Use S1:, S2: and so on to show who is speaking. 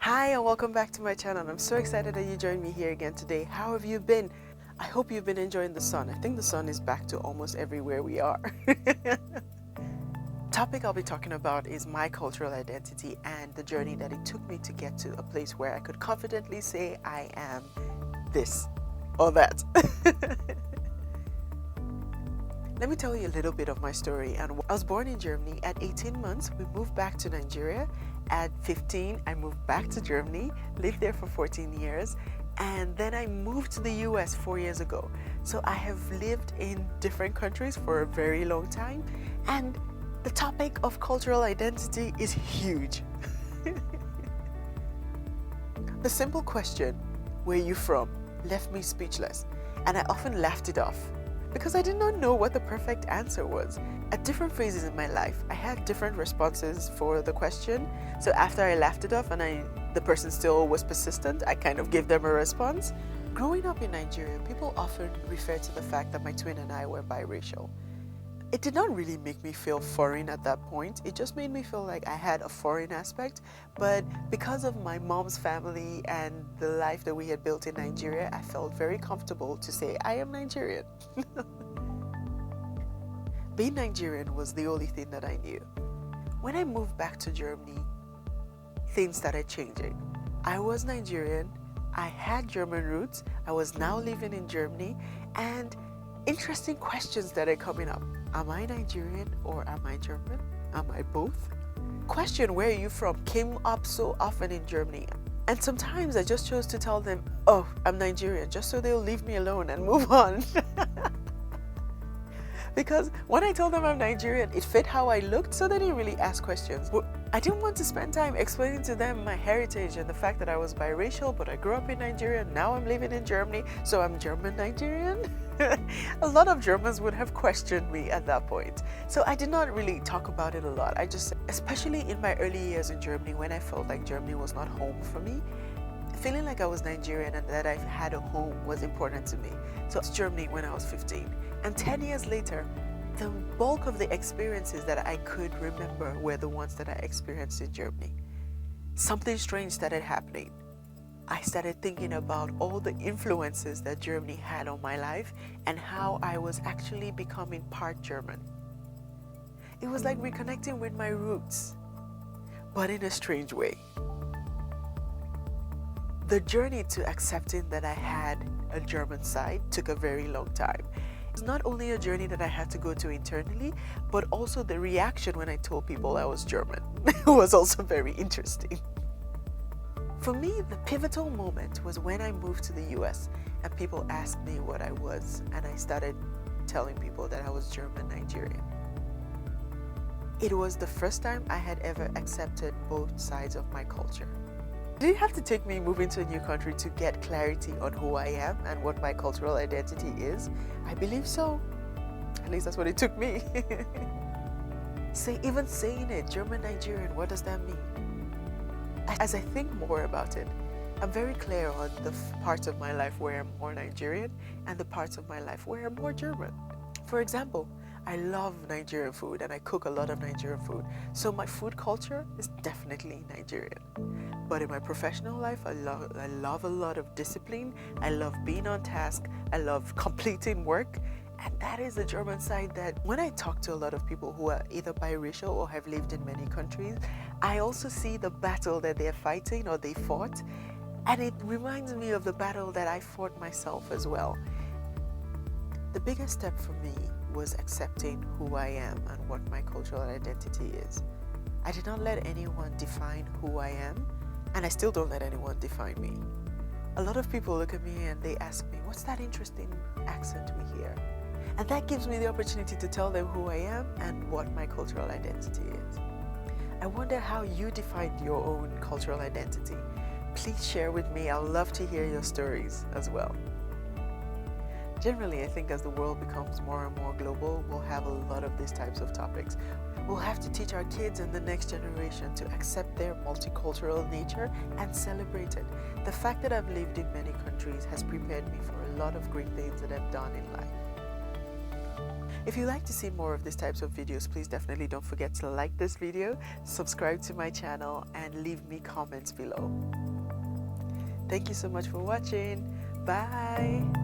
S1: Hi and welcome back to my channel. I'm so excited that you joined me here again today. How have you been? I hope you've been enjoying the sun. I think the sun is back to almost everywhere we are. Topic I'll be talking about is my cultural identity and the journey that it took me to get to a place where I could confidently say I am this or that. Let me tell you a little bit of my story. And I was born in Germany. At 18 months, we moved back to Nigeria. At 15, I moved back to Germany, lived there for 14 years, and then I moved to the US 4 years ago. So I have lived in different countries for a very long time, and the topic of cultural identity is huge. The simple question, "Where are you from?" left me speechless, and I often laughed it off, because I did not know what the perfect answer was. At different phases in my life, I had different responses for the question. So after I laughed it off and the person still was persistent, I kind of gave them a response. Growing up in Nigeria, people often refer to the fact that my twin and I were biracial. It did not really make me feel foreign at that point. It just made me feel like I had a foreign aspect. But because of my mom's family and the life that we had built in Nigeria, I felt very comfortable to say I am Nigerian. Being Nigerian was the only thing that I knew. When I moved back to Germany, things started changing. I was Nigerian, I had German roots, I was now living in Germany, and interesting questions started coming up. Am I Nigerian or am I German? Am I both? Question, "Where are you from?" came up so often in Germany. And sometimes I just chose to tell them, "Oh, I'm Nigerian," just so they'll leave me alone and move on. Because when I told them I'm Nigerian, it fit how I looked, so they didn't really ask questions. But I didn't want to spend time explaining to them my heritage and the fact that I was biracial, but I grew up in Nigeria, now I'm living in Germany, so I'm German Nigerian. A lot of Germans would have questioned me at that point. So I did not really talk about it a lot. I just, especially in my early years in Germany, when I felt like Germany was not home for me, feeling like I was Nigerian and that I had a home was important to me. So it's Germany when I was 15. And 10 years later, the bulk of the experiences that I could remember were the ones that I experienced in Germany. Something strange started happening. I started thinking about all the influences that Germany had on my life and how I was actually becoming part German. It was like reconnecting with my roots, but in a strange way. The journey to accepting that I had a German side took a very long time. It's not only a journey that I had to go to internally, but also the reaction when I told people I was German was also very interesting. For me, the pivotal moment was when I moved to the US and people asked me what I was, and I started telling people that I was German Nigerian. It was the first time I had ever accepted both sides of my culture. Did it have to take me moving to a new country to get clarity on who I am and what my cultural identity is? I believe so. At least that's what it took me. Even saying it, German Nigerian, what does that mean? As I think more about it, I'm very clear on the parts of my life where I'm more Nigerian and the parts of my life where I'm more German. For example, I love Nigerian food and I cook a lot of Nigerian food. So my food culture is definitely Nigerian. But in my professional life, I love a lot of discipline. I love being on task. I love completing work. And that is the German side that when I talk to a lot of people who are either biracial or have lived in many countries, I also see the battle that they're fighting or they fought. And it reminds me of the battle that I fought myself as well. The biggest step for me was accepting who I am and what my cultural identity is. I did not let anyone define who I am, and I still don't let anyone define me. A lot of people look at me and they ask me, "What's that interesting accent we hear?" And that gives me the opportunity to tell them who I am and what my cultural identity is. I wonder how you defined your own cultural identity. Please share with me. I'd love to hear your stories as well. Generally, I think as the world becomes more and more global, we'll have a lot of these types of topics. We'll have to teach our kids and the next generation to accept their multicultural nature and celebrate it. The fact that I've lived in many countries has prepared me for a lot of great things that I've done in life. If you like to see more of these types of videos, please definitely don't forget to like this video, subscribe to my channel, and leave me comments below. Thank you so much for watching. Bye.